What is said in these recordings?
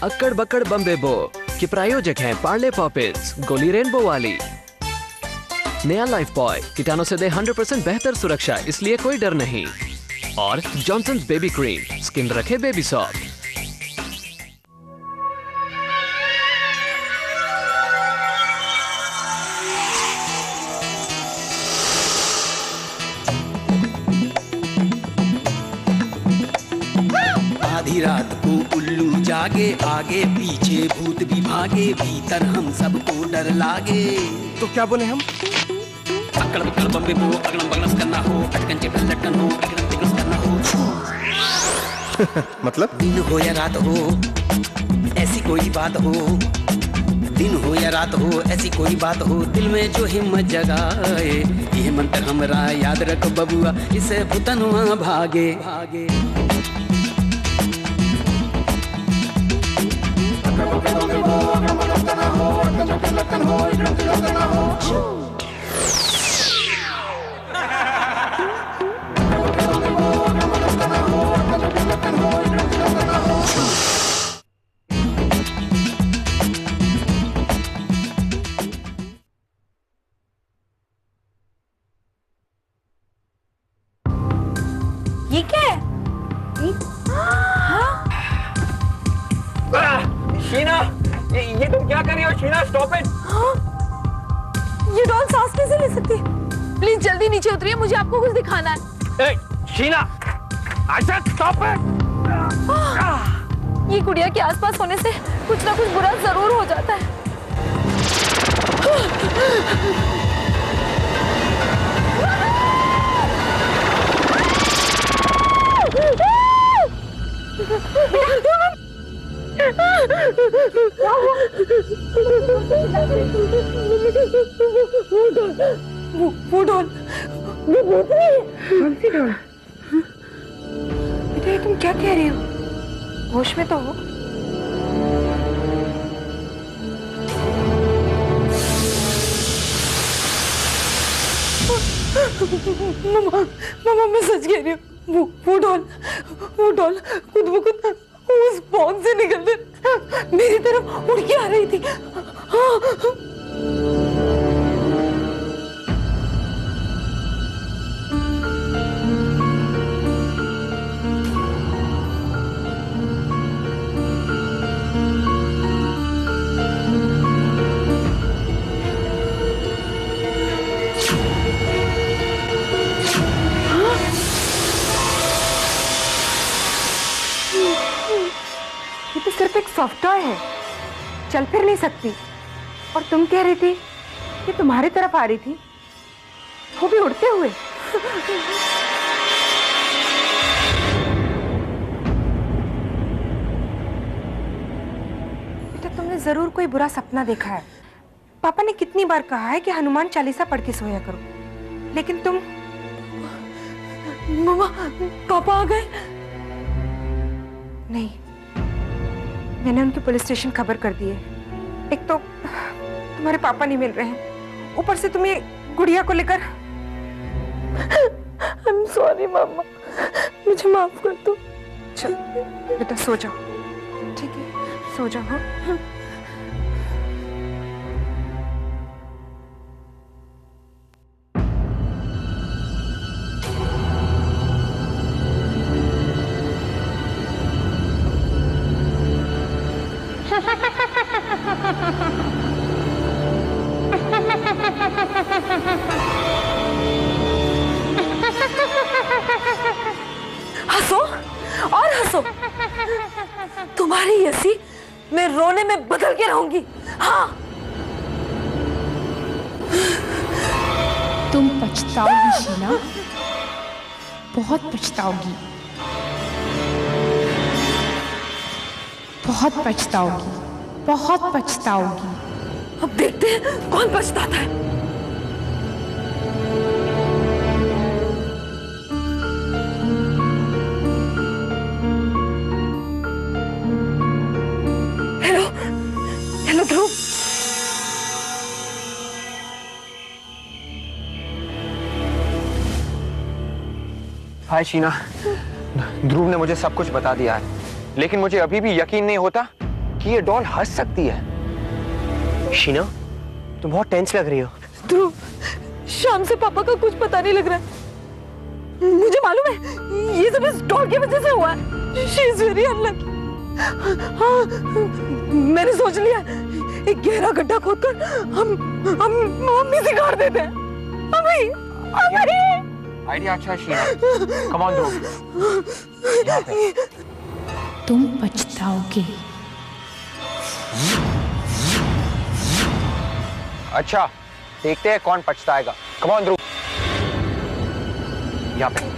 अक्कड़ बक्कड़ बम्बे बो के प्रायोजक हैं पार्ले पॉपिल्स, गोली रेनबो वाली। नया लाइफ बॉय कीटाणु से दे 100% बेहतर सुरक्षा, इसलिए कोई डर नहीं। और जॉनसन्स बेबी क्रीम, स्किन रखे बेबी सॉफ्ट। आधी रात को उल्लू जागे, आगे पीछे भूत भी भागे, भीतर हम सबको डर लागे। तो क्या बोले हम? अकड़ बकड़ बम्बे बो, अगड़म बगड़स करना हो, अटकन चिपस लटकन हो, अगड़म तिगड़स करना हो। मतलब? दिन हो या रात हो, ऐसी कोई बात हो, दिन हो या रात हो, ऐसी कोई बात हो, दिल में जो हिम्मत जगाए, ये मंत्र हमरा याद रख बबुआ, इसे भूतनवा भागे भागे। ये क्या है? शीना, ये तुम क्या कर रही हो? Sheena, stop it! ये डॉल सांस कैसे ले सकती? प्लीज जल्दी नीचे उतरिए, मुझे आपको कुछ दिखाना है। Sheena, I said stop it! ये गुड़िया के आसपास होने से कुछ ना कुछ बुरा जरूर हो जाता है। वो डॉल, वो भूत नहीं है। कौन सी डॉल? बेटा, ये तुम क्या कह रही हो? होश में तो हो? मामा, मैं सच कह रही हूँ। वो डॉल खुद ब खुद उस पॉन से निकलकर मेरी तरफ उड़ के आ रही थी। ये तो सिर्फ एक सॉफ्ट टॉय है, चल फिर नहीं सकती। और तुम कह रही थी कि तुम्हारी तरफ आ रही थी, वो भी उड़ते हुए। बेटा, तुमने जरूर कोई बुरा सपना देखा है। पापा ने कितनी बार कहा है कि हनुमान चालीसा पढ़ के सोया करो, लेकिन तुम। मम्मा, पापा आ गए? नहीं, मैंने उनके पुलिस स्टेशन खबर कर दी है। एक तो तुम्हारे पापा नहीं मिल रहे हैं, ऊपर से तुम ये गुड़िया को लेकर। I'm sorry मम्मा, मुझे माफ कर दो। चल बेटा, सो जाओ, ठीक है? सो जाओ। हाँ? हंसो और हंसो, तुम्हारी हंसी मैं रोने में बदल के रहूंगी। हाँ, तुम पछताओगी शीना, बहुत पछताओगी, बहुत पछताओगी, बहुत पछताओगी। अब देखते हैं कौन पछताता है। हेलो, हेलो ध्रुव। हाय शीना, ध्रुव ने मुझे सब कुछ बता दिया है, लेकिन मुझे अभी भी यकीन नहीं होता कि ये डॉल हंस सकती है। शीना, तुम बहुत टेंस लग रही हो। ध्रुव, शाम से पापा का कुछ पता नहीं लग रहा है। मुझे मालूम है ये सब इस डॉल की वजह से हुआ है। She is very unlucky। हाँ, मैंने सोच लिया एक गहरा गड्ढा खोदकर हम इसे गाड़ देते हैं। अभी आइडिया अच्छा है शीना। कम ऑन ध्रुव, यहाँ पे। तुम पछताओगे। अच्छा, देखते हैं कौन पछताएगा। कम ऑन ध्रुव, यहाँ पे।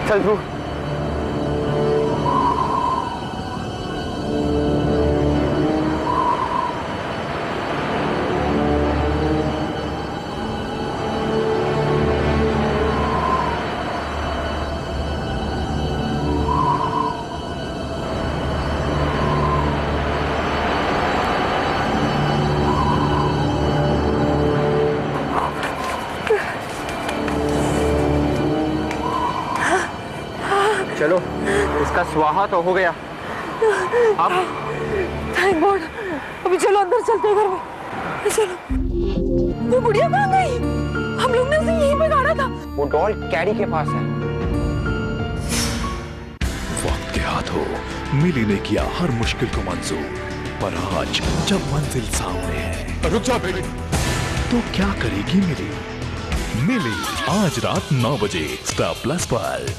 चल ध्रुव। चलो, इसका स्वाहा तो हो गया। अब थैंक गॉड। अभी चलो अंदर चलते हैं घर में। चलो। वो बुढ़िया कहाँ गई? हम लोग ने उसे यहीं पे गाड़ा था। वो डॉल कैरी के पास है। वक्त के हाथों मिली ने किया हर मुश्किल को मंजूर, पर आज जब मंजिल सामने है, रुक जा बेटी, तो क्या करेगी मिली? मिली आज रात 9 बजे स्टार प्लस पर।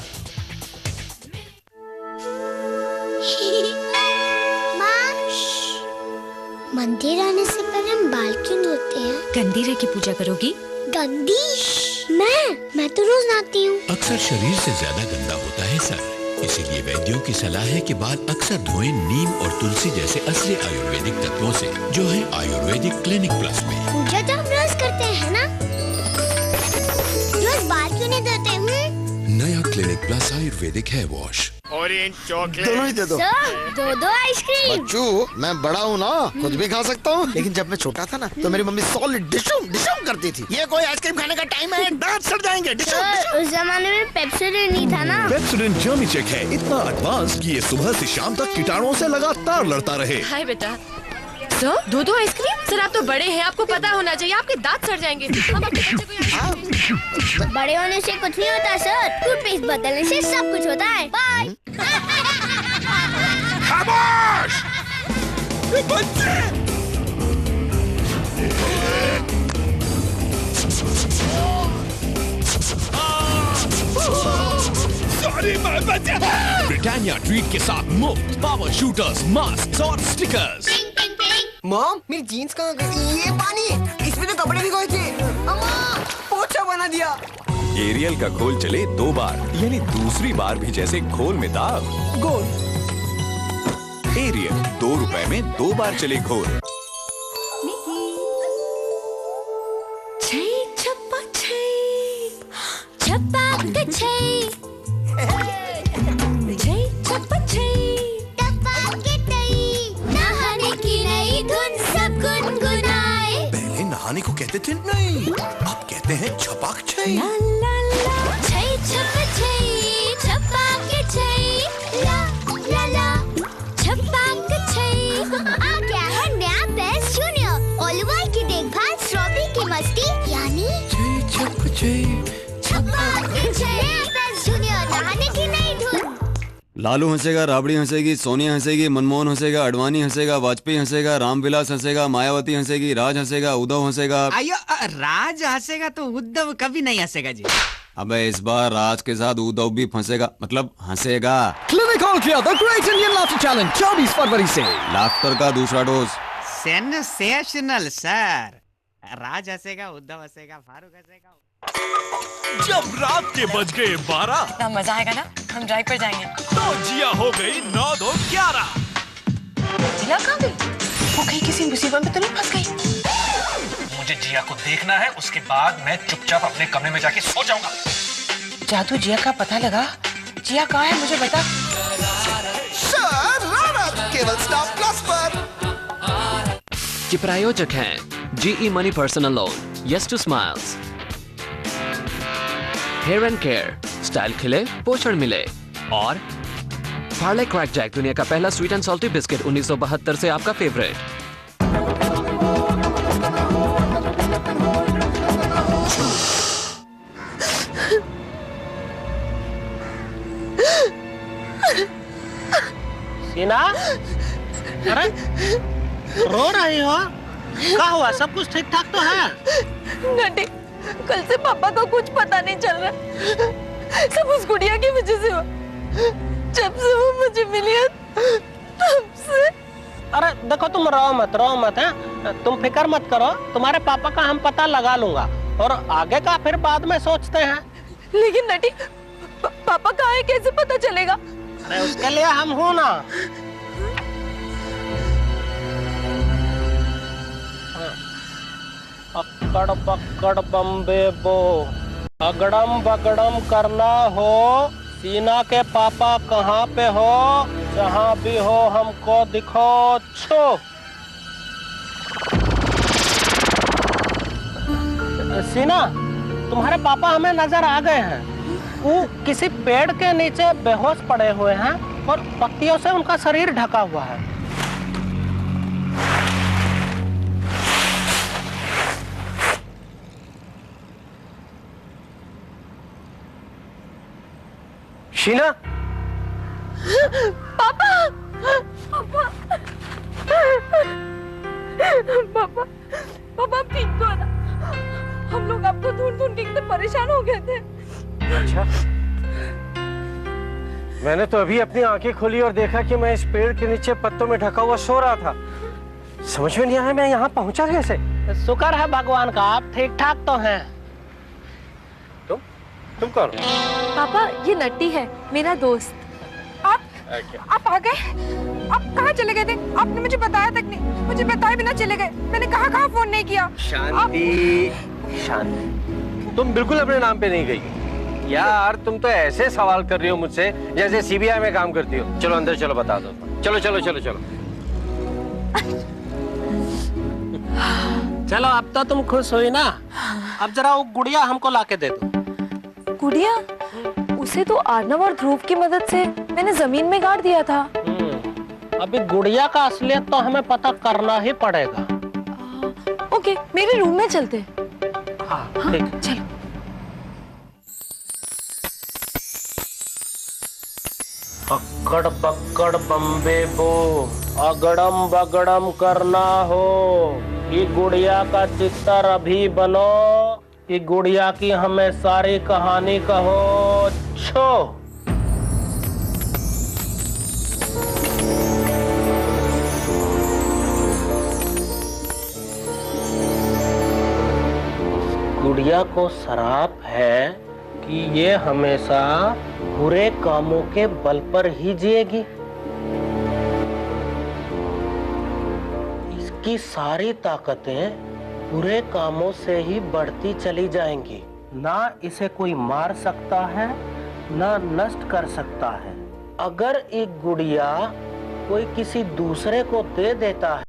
मंदिर आने से पहले हम बाल क्यों धोते हैं? गंदी रह की पूजा करोगी? गंदी? मैं तो रोज नहाती हूँ। अक्सर शरीर से ज्यादा गंदा होता है सर, इसीलिए वैद्यों की सलाह है कि बाल अक्सर धोएं नीम और तुलसी जैसे असली आयुर्वेदिक तत्वों से, जो है आयुर्वेदिक क्लिनिक प्लस में। पूजा तो हम रोज करते हैं ना, रोज बाल क्यों नहीं धोते? नया clinic plus Ayurvedic hair wash. Orange chocolate दोनों ही दे दो। दो आइसक्रीम। बच्चू, मैं बड़ा हूँ ना, खुद भी खा सकता हूँ। लेकिन जब मैं छोटा था ना, तो मेरी मम्मी सॉलिड डिशुम डिशुम करती थी। ये कोई आइसक्रीम खाने का टाइम है, दांत सड़ जाएंगे। डिशुम। उस जमाने में पेप्सोडेंट नहीं था ना। पेप्सोडेंट जर्मी चेक है इतना एडवांस कि ये सुबह से शाम तक कीटाणुओं से लगातार लड़ता रहे। हाय बेटा। सर, दो आइसक्रीम? सर आप तो बड़े हैं, आपको पता होना चाहिए, आपके दांत सड़ जाएंगे। अब अपने बच्चे को बड़े होने से कुछ नहीं होता सर, टूथपेस्ट बदलने से सब कुछ होता है। बाय। खामोश! बच्चे! सॉरी मैं बच्चा। ब्रिटानिया ट्रीट के साथ मुफ्त पावर शूटर्स, मास्क और स्टिकर्स। मॉम, मेरी जीन्स कहाँ गई? ये पानी, इसमें तो कपड़े भिगोए थे। अम्मा, पोछा बना दिया। एरियल का खोल चले 2 बार, यानी दूसरी बार भी जैसे घोल में दाग। गोल एरियल 2 रुपए में 2 बार चले घोल। पहले नहाने को कहते थे नहीं, अब कहते हैं छपाक छई। लालू हंसेगा, राबड़ी हंसेगी, सोनिया हंसेगी, मनमोहन हंसेगा, अडवाणी हंसेगा, वाजपेयी हंसेगा, रामविलास हंसेगा, मायावती हंसेगी, राज हंसेगा, उद्धव हंसेगा। आयो, राज हंसेगा तो उद्धव कभी नहीं हंसेगा जी। अबे इस बार राज के साथ उद्धव भी फंसेगा, मतलब हंसेगा। क्लिनिक ऑल किया the great Indian laughter challenge 24 फरवरी से। लाफ्टर का दूसरा डोज। Sensational sir. राज हंसेगा, उद्धव हंसेगा, फारूक हंसेगा। जब रात के बज गए 12, इतना मजा आएगा ना, हम ड्राइव पर जाएंगे। तो जिया हो गई 9 2 11। जिया कहाँ गई? वो कहीं किसी मुसीबत में तो नहीं फंस गई? मुझे जिया को देखना है, उसके बाद मैं चुपचाप अपने कमरे में जाके सो जाऊंगा। जादू जिया का पता लगा? जिया कहाँ है मुझे बता। केवल स्टार प्लस पर। के प्रायोजक हैं GE Money Personal Loan. Yes to smiles. Hair and Care. Style खिले, पोषण मिले. और पार्ले क्रैक जैक, दुनिया का पहला स्वीट एंड सॉल्टी बिस्किट, 1972 से आपका फेवरेट. सीना, अरे रो रही हो? क्या हुआ? सब कुछ ठीक ठाक तो है? नटी, कल से पापा को कुछ पता नहीं चल रहा. सब उस गुड़िया की वजह से हुआ. जब से वो मुझे मिली है तब से. अरे देखो, तुम रो मत है. तुम फिक्र मत करो, तुम्हारे पापा का हम पता लगा लूंगा और आगे का फिर बाद में सोचते हैं. लेकिन नटी, पापा कहाँ है, कैसे पता चलेगा? अरे उसके लिए हम हूं ना. अक्कड़ पक्कड़ बम्बे बो, अगड़म बगड़म करना हो. सीना के पापा कहाँ पे हो? जहाँ भी हो हमको दिखो. छो सीना, तुम्हारे पापा हमें नजर आ गए हैं. वो किसी पेड़ के नीचे बेहोश पड़े हुए हैं और पत्तियों से उनका शरीर ढका हुआ है. शीना, पापा, पापा, पापा, पापा ठीक तो है ना? हम लोग आपको ढूंढ के इतने परेशान हो गए थे. अच्छा, मैंने तो अभी अपनी आंखें खोली और देखा कि मैं इस पेड़ के नीचे पत्तों में ढका हुआ सो रहा था. समझ में नहीं आया मैं यहाँ पहुंचा कैसे. शुक्र है भगवान का, आप ठीक ठाक तो हैं. तुम कौन? पापा, ये नट्टी है, मेरा दोस्त. आप आ गए? आप कहाँ चले गए थे? आपने मुझे बताया तक नहीं. मुझे बताए बिना चले गए. मैंने कहाँ फोन नहीं किया. शांति, शांति, तुम बिल्कुल अपने नाम पे नहीं गई. यार, तुम तो ऐसे सवाल कर रही हो मुझसे जैसे CBI में काम करती हो. चलो अंदर चलो, बता दो. चलो चलो चलो चलो चलो. अब तो तुम खुश हुई ना? अब जरा वो गुड़िया हमको लाके दे दो. गुड़िया? उसे तो अर्नव और ध्रुव की मदद से मैंने जमीन में गाड़ दिया था. अभी गुड़िया का असलियत तो हमें पता करना ही पड़ेगा. ओके, मेरे रूम में चलते. हाँ, ठीक. चलो. अक्कड़ पक्कड़ बम्बे बो, अगड़म बगड़म करना हो. ये गुड़िया का चित्तर अभी बनो. ये गुड़िया की हमें सारी कहानी कहो. छो गुड़िया को श्राप है कि ये हमेशा बुरे कामों के बल पर ही जिएगी. इसकी सारी ताकतें बुरे कामों से ही बढ़ती चली जाएंगी. ना इसे कोई मार सकता है, ना नष्ट कर सकता है. अगर एक गुड़िया कोई किसी दूसरे को दे देता है